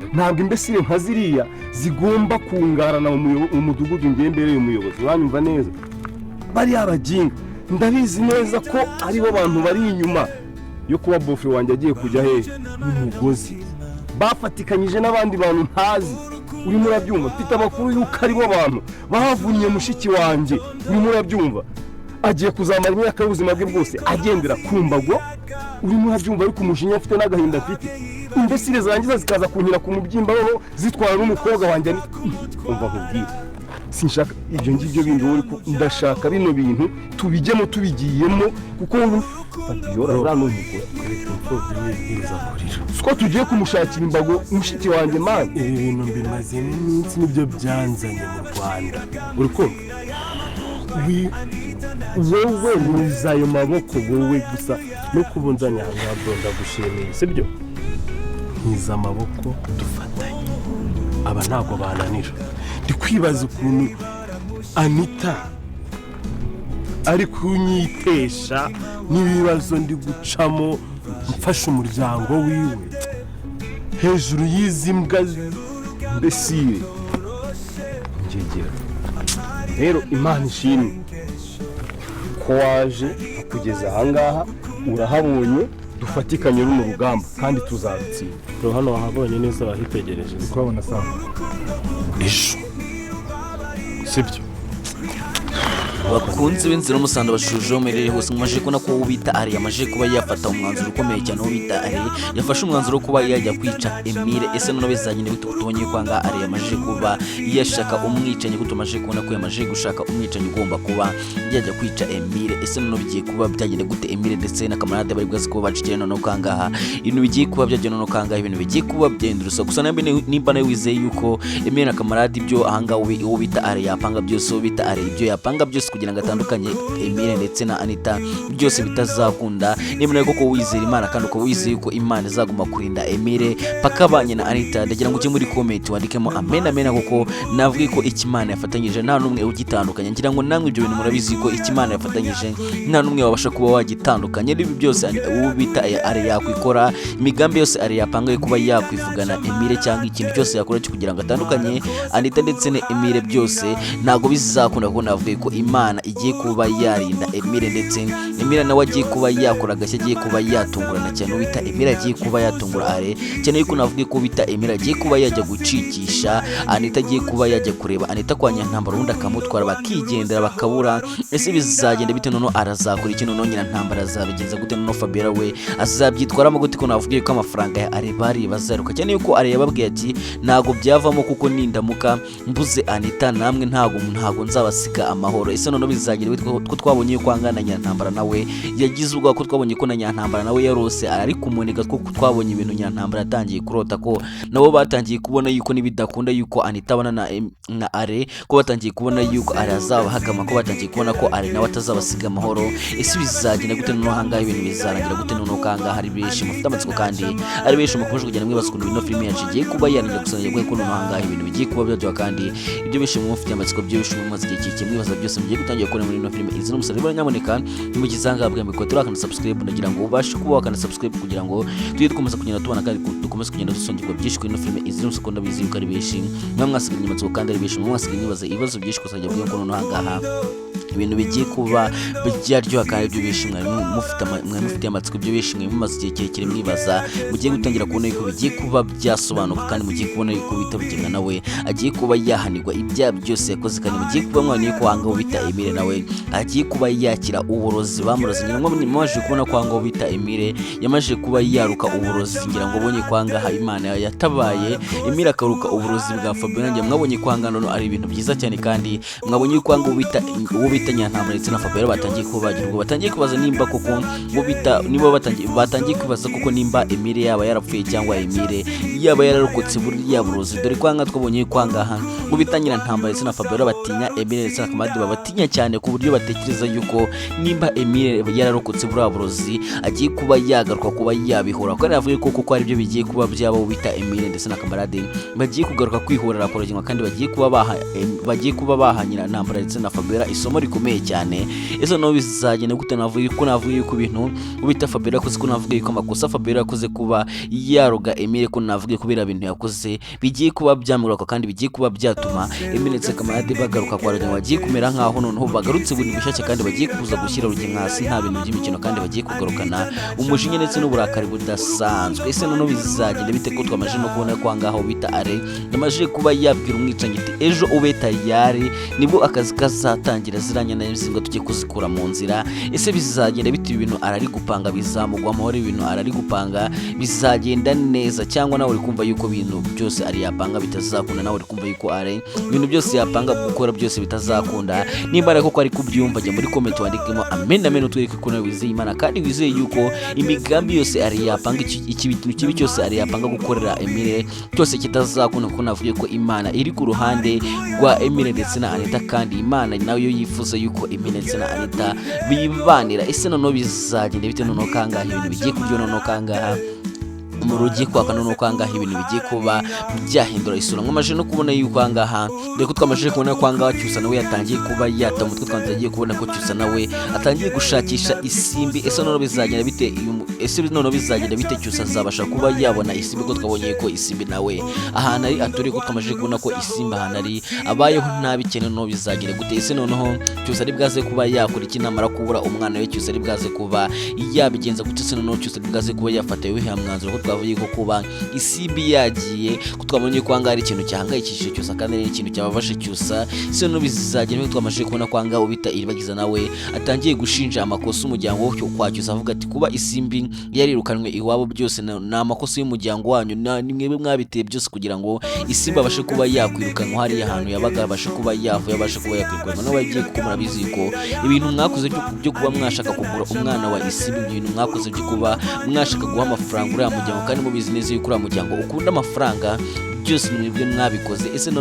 ntabwo imbesire nka ziriya zigomba kungarana mu mudugudu ngembereye umuyobozi uranyumva neza bari abajinga ndabizi neza ko aribo bantu bari inyuma yo kuba bofe wanjye agiye kujya hehe n'umugozi bafatikanyije n'abandi bantu ntazi urimo urabyumva mfite amakuru yuko aribo bantu bahavunye mushiki wanjye urimo urabyumva agiye kuzamara imyaka y'ubuzima bwe bwose agendera ku mbago urimo urabyumva ariko umujinya afite n'agahinda afite imbesire zangiza zikaza kunyira ku mubyimba roho zitwara n'umukobwa wanjye umva nkubwire sinshaka ibyo ngibyo bindi wowe ndashaka bino bintu tubijyemo tubigiyemo kuko Fabiola urano umugore siko tugiye kumushakira imbago mushiki wanjye man ibi bintu mbimaze n'iminsi nibyo byanzanye mu Rwanda urukundo wowe muzayo maboko wowe gusa no kubunzanya ntabwo ndagushimiye sibyo nkiza amaboko dufatanye aba ntago bananira ndi kwibaza ukuntu Anita ari kunyitesha n'ibibazo ndi gucamo mfasha umuryango wiwe hejuru y'izi mbwa mbesire ngegera rero Imana ishimwe ko waje kugeza ahangaha urahabonye dufatikanye mu rugamba kandi tuzarutsinda hano wahabonye neza bahitegereje ukabona sawa ejo sibyo bakunze b'inzira umusanda bashuje umereye hose mwaje kubona ko ubita ari yamaje kuba yafata umwanzuro ukomeye cyane ubita ari yafashe umwanzuro kuba yajya kwica Emile ese none bizagende bitubonye kwanga ari yamaje kuba yashaka umwicanyi gutumaje kubona ko yamaje gushaka umwicanyi ugomba kuba yajya kwica Emile ese none bigiye kuba byagende gute Emile ndetse na kamarade bari bwaze kuba bacikira none kangaha ibintu bigiye kuba byagenda none kangaha ibintu bigiye kuba byendurusa gusa nimba nawe wizeye yuko Emile na kamarade ibyo ahanga ubita ari yapanga byose ubita ari ibyo yapanga byose kugira ngo atandukanye Emile ndetse na Anita byose bitazakunda nimba koko wizera Imana kandi uko wizeye ko Imana izaguma kurinda Emile paka banye na Anita ndagira ngo ujye muri comment wandikemo amen amen koko navuga ko ikimana yafatanyije nta numwe ugitandukanye ngira ngo namwe ibyo bintu murabizi ko ikimana yafatanyije nta numwe wabasha kuba wagitandukanye ibi byose ubita ari yakwikora imigambi yose ari yapangaye kuba yakwivugana Emile cyangwa ikintu cyose yakora cyo kugira ngo atandukanye Anita ndetse na Emile byose ntago bizakunda ko navuga ko Imana igiye kuba yarinda Emile ndetse Emile nawe agiye kuba yakora gashya agiye kuba yatungurana cyane ubita Emile agiye kuba yatungura are cyane yuko navuga ko bita Emile agiye kuba yajya gucikisha Anita agiye kuba yajya kureba Anita kwa Nyantambara ubundi akamutwara bakigendera bakabura ese bizagenda bite none arazakora iki none nyina ntambara azabigenza gute none Fabiola we azabyitwaramo gute ko navuga ko amafaranga ya are bari bazaruka cyane yuko are yababwiye ati nago byavamo kuko nindamuka mbuze Anita namwe ntago nzabasiga amahoro ese none bizagira ko twabonye ko angana Nyantambara nawe yagize ubwo ko twabonye ko na Nyantambara nawe yarose ari kumuniga ko twabonye ibintu Nyantambara atangiye kurota ko nabo batangiye kubona yuko nibidakunda yuko Anita bana na are ko batangiye kubona yuko are azaba hagama ko batangiye kubona ko are nawe atazabasiga amahoro ese bizagenda gute none hanga ibintu bizarangira gute none kanga hari benshi mufite amatsiko kandi ari benshi mukomeje kugenda mwibasukuna ino filime yacu igiye kuba yarangira gusangira gwe ko none hanga ibintu bigiye kuba byajya kandi ibyo benshi mufite amatsiko byo bishimwe maze igihe mwibaza byose mugiye gutangira kubona muri ino filime INZIRA Y'UMUSARABA nyamuneka nimugizanga bwa mbere ko turakana subscribe ndagira ngo ubashe kuba wakana subscribe kugira ngo tujye dukomeza kugenda tubana kandi dukomeze kugenda dusongirwa byinshi kuri ino filime INZIRA Y'UMUSARABA bizi yuko ari benshi mwasigaye inyuma kandi ari benshi mwasigaye nibaza ibibazo byinshi kusajya bwa ko none hangaha ibintu bigiye kuba byaryoha kandi ibyo bishimwe mufite amatsiko ibyo bishimwe mumaze igihe kirekire mwibaza mugiye gutangira kubona yuko bigiye kuba byasobanuka kandi mugiye kubona yuko bitabugena nawe agiye kuba yahanirwa ibyaha byose yakoze kandi mugiye kuba mwana yuko hangaho bita Emile nawe agiye kuba yakira uburozi bamurozi ngira ngo mwaje kubona ko hangaho bita Emile yamaje kuba yaruka uburozi ngira ngo bonye kwangaha Imana yatabaye Emile akaruka uburozi bwa Fabiola ngira mwabonye kwangana no ari ibintu byiza cyane kandi mwabonye ko hangaho bita Nyantambara ndetse na Fabiola batangiye kuba bagira ngo batangiye kubaza nimba koko nibo batangiye kubaza koko nimba Emile yaba yarapfuye cyangwa Emile yaba yararokotse buriya burozi dore kwanga twabonye kwangaha ngo bita Nyantambara ndetse na Fabiola batinya Emile ndetse na kamarade babatinya cyane ku buryo batekereza yuko nimba Emile yararokotse buriya burozi agiye kuba yagaruka kuba yabihora ko yavuye ko kuko ari byo bigiye kuba byaba bita Emile ndetse na kamarade bagiye kugaruka kwihorera porojima kandi bagiye kuba bahanyira Nyantambara ndetse na Fabiola isomo bikomeye cyane. Ese no bizagenda gute? Navuye yuko ibintu ubita Fabiola yakoze, ko navuga yuko amakosa Fabiola yakoze kuba yaroga Emile, ko navuga kubera ibintu yakoze bigiye kuba byamuraka kandi bigiye kuba byatuma Emile ndetse kamarade bagaruka kwa Rugema, bagiye kumera nkaho noneho bagarutse buri bishyashya kandi bagiye kuza gushyira Rugema hasi nta bintu by'imikino, kandi bagiye kugarukana umujinya ndetse n'uburakari budasanzwe. Ese noneho bizagenda bite ko twamaje no kubona ko angaho bita Are yamaje kuba yabwira umwicanyi ati ejo ube tayari nibwo akazi kazatangira, ziranya na nzingo tugiye kuzikura mu nzira. Ese bizagenda bite? Ibintu arari gupanga bizamugwa amahoro, ibintu arari gupanga bizagenda neza, cyangwa nawe uri kumva yuko ibintu byose ari yapanga bitazakunda? Nawe uri kumva yuko Are ibintu byose yapanga gukora byose bitazakunda? Nimba ariko ko ari kubyumva, jya muri comment wandikemo amen amen, utwereke ko nawe wizeye Imana kandi wizeye yuko imigambi yose ari yapanga, iki bintu kibi cyose ari yapanga gukorera Emile cyose kitazakunda, kuko navuye ko Imana iri ku ruhande rwa Emile ndetse na Anita, kandi Imana nayo yifuza yuko Emile ndetse na Anita bibanira. Ese noneho bizagenda bite? Noneho kangaha ibintu bigiye kuryo, noneho kangaha umurugi kwaka, noneho kangaha ibintu bigiye kuba byahindura isura. Mwamaje no kubona yuko angaha dore ko twamaje kubona ko angaha Cyusa nawe yatangiye kuba yata umutwe, twanzagiye kubona ko Cyusa nawe atangiye gushakisha Isimbi. Ese noneho bizagenda bite? Ese noneho bizagenda bite? Cyusa azabasha kuba yabona Isimbi, ko twabonye ko Isimbi nawe ahantu ari aturi, ko twamaje kubona ko Isimbi ahantu ari abayeho nabi cyane. Noneho bizagenda gute? Ese noneho Cyusa ari bwaze kuba yakora iki namara kubura umwana we? Cyusa ari bwaze kuba yabigenza gute? Ese noneho Cyusa ari bwaze kuba yafata wihe mwanzuro, ko twavuye ko kuba Isimbi yagiye, ko twabonye ko anga ari ikintu cyahangayikishije Cyusa kandi ari ikintu cyababashe Cyusa. Ese no bizagenda twamaje kubona ko anga ubita Iribagiza nawe atangiye gushinja amakosa umuryango wo kwa Cyusa, avuga ati kuba Isimbi yarirukanwe iwabo byose na amakosa y'umuryango wanyu, ni mwebwe mwabiteye byose kugira ngo Isimbi abashe kuba yakwirukanwa hariya ahantu yabaga, abashe kuba yabashe kuba yakwirukanwa. Nawe yagiye kuko murabizi ko ibintu mwakoze byo kuba mwashaka kugura umwana wa Isimbi, ibintu mwakoze byo kuba mwashaka guha amafaranga uriya muryango, kandi mubizi neza yuko uriya muryango ukunda amafaranga, byose mwebwe mwabikoze. Ese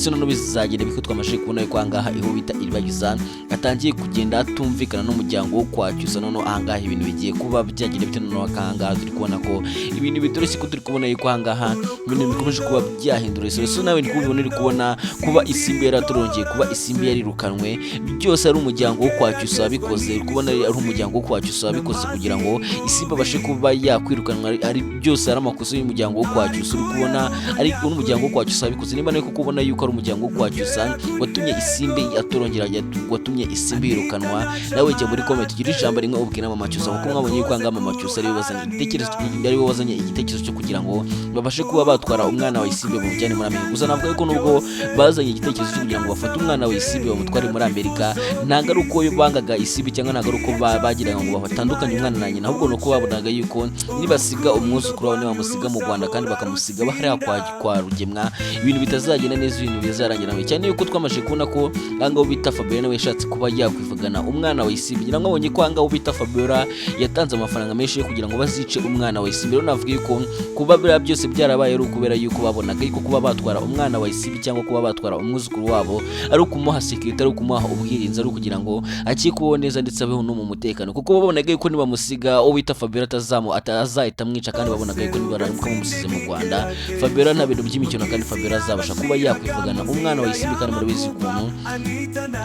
noneho bizagenda biko twamaje kubona yuko angaha iho bita Iribagiza atangiye kugenda atumvikana n'umuryango wo kwa Cyusa. Noneho ahangaha ibintu bigiye kuba byagenda bite? Noneho ahangaha turi kubona ko ibintu bitoroshye, ko turi kubona yuko ahangaha ibintu bikomeje kuba byahindura isura. So nawe uri kubona kuba Isimbi yaratorongeye, kuba Isimbi yarirukanwe, byose ari umuryango wo kwa Cyusa wabikoze. Kubona ari umuryango wo kwa Cyusa wabikoze kugira ngo Isimbi abashe kuba yakwirukanwa, ari byose ari amakosa y'umuryango wo kwa Cyusa. Uri kubona ari umuryango wo kwa Cyusa wabikoze. Nimba niko kubona yuko ari umuryango wo kwa Cyusa watumye Isimbi atorongera, watumye Isimbi yirukanwa, nawe jya muri comment ugira ijambo rimwe ubwira mama Cyusa, kuko mwabonye yuko anga mama Cyusa ari wazanye igitekerezo cyo kugira ngo babashe kuba batwara umwana wa Isimbi bamujyane muri Amerika. Gusa navuga yuko nubwo bazanye igitekerezo cyo kugira ngo bafate umwana wa Isimbi bamutware muri Amerika, ntago ari uko bangaga Isimbi cyangwa ntago ari uko bagiraga ngo batandukanye umwana na nyina, ahubwo nuko babonaga yuko nibasiga umwuzukuru wabo bamusiga mu Rwanda kandi bakamusiga bahariya kwa Rugema, ibintu bitazagenda neza, ibintu bizarangira nawe. Cyane yuko twamaje kubona ko angaho bita Fabiola nawe yashatse kuba yakwivugana umwana wa Isimbi. Ngira ngo abonye ko angaho bita Fabiola yatanze amafaranga menshi kugira ngo bazice umwana wa Isimbi. Rero navuga yuko kuba bira byose byarabaye ari ukubera yuko babonaga yuko kuba batwara umwana wa Isimbi cyangwa kuba batwara umwuzukuru wabo ari ukumuha security, ari ukumuha ubwirinzi, ari kugira ngo akiri kubaho neza ndetse abeho no mu mutekano, kuko babonaga yuko nibamusiga uwo bita Fabiola atazahita amwica, kandi babonaga yuko nibaramuka bamusize mu Rwanda Fabiola nta bintu by'imikino, kandi Fabiola azabasha kuba yakwivugana umwana wa Isimbi. Kandi murabizi ukuntu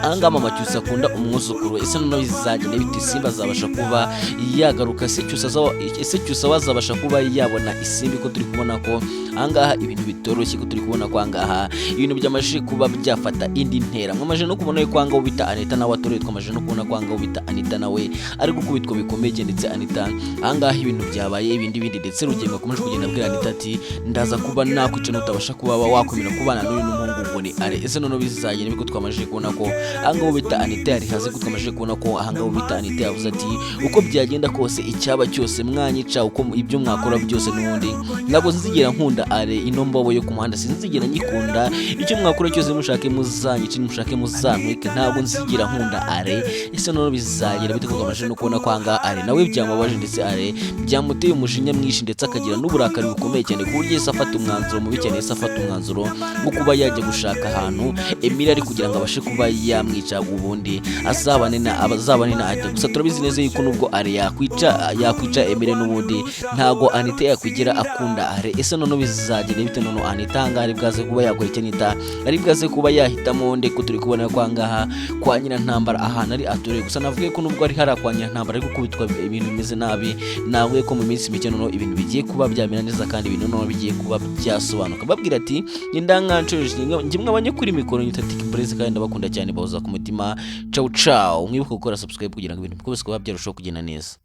ahangaha mama Cyusa akunda umwuzukuru. Ese noneho bizagenda bite? Isimbi azabasha kuba yagaruka? Ese Cyusa wazabasha kuba yabona Isimbi? Ko turi kubona ko ahangaha ibintu bitoroshye, ko turi kubona ko ahangaha ibintu byamaje kuba byafata indi ntera. Mwamaje no kubona yuko ahangaho bita Anita nawe atoreye, twamaje no kubona ko ahangaho bita Anita nawe ari gukubitwa bikomeye, ndetse Anita ahangaha ibintu byabaye ibindi ndetse Rugema akomeje kugenda abwira Anita ati ndaza kuba nakwica nutabasha kuba wakwemera kubana n'uyu n'umuhungu ngo ni Are. Ese noneho bizagenda biko twamaje kubona ko ahangaho bita Anita yari haze, ko twamaje kubona ko ahangaho bita Anita yavuze ati uko byagenda kose icyaba cyose mwanyica, uko ibyo mwakora byose n'ubundi ntabwo nzigera nkunda Are, ino mbobo yo ku muhanda sinzigera nyikunda, icyo mwakora cyose mushake muzanyice, mushake muzantwike, ntabwo nzigera nkunda Are. Ese noneho bizagenda bite? Ko twamaje no kubona ko ahangaha Are nawe byamubaje, ndetse Are byamuteye umujinya mwinshi, ndetse akagira n'uburakari bukomeye cyane, ku buryo yese afata umwanzuro mubi cyane, yese afata umwanzuro wo kuba yajya gushaka ahantu Emile ari kugira ngo abashe kuba yamwica, ubundi azabane na Anita. Gusa turabizi neza yuko nubwo Are yakwica Emile n'ubundi ntago Anita yakwigira akunda Are. are ese none bizagenda bite none Anita ari bwaze kuba yakora icyanita ari bwaze kuba yahitamo ndeko turi kubona kwa ngaha kwa nyina ntambara ahantu ari ature gusa navuge ko nubwo ari hara kwa nyina ntambara ari gukubitwa ibintu bimeze nabi nawe ko mu minsi mike none ibintu bigiye kuba byamera neza kandi ibintu none bigiye kuba byasobanuka babwira ati indangancoje ngimwe abanyekuri mikoro nyitatika impreze kandi ndabakunda cyane bahoza ku mutima ciao ciao mwibuke gukora subscribe kugira ngo ibintu byose kuba byarushaho kugenda neza.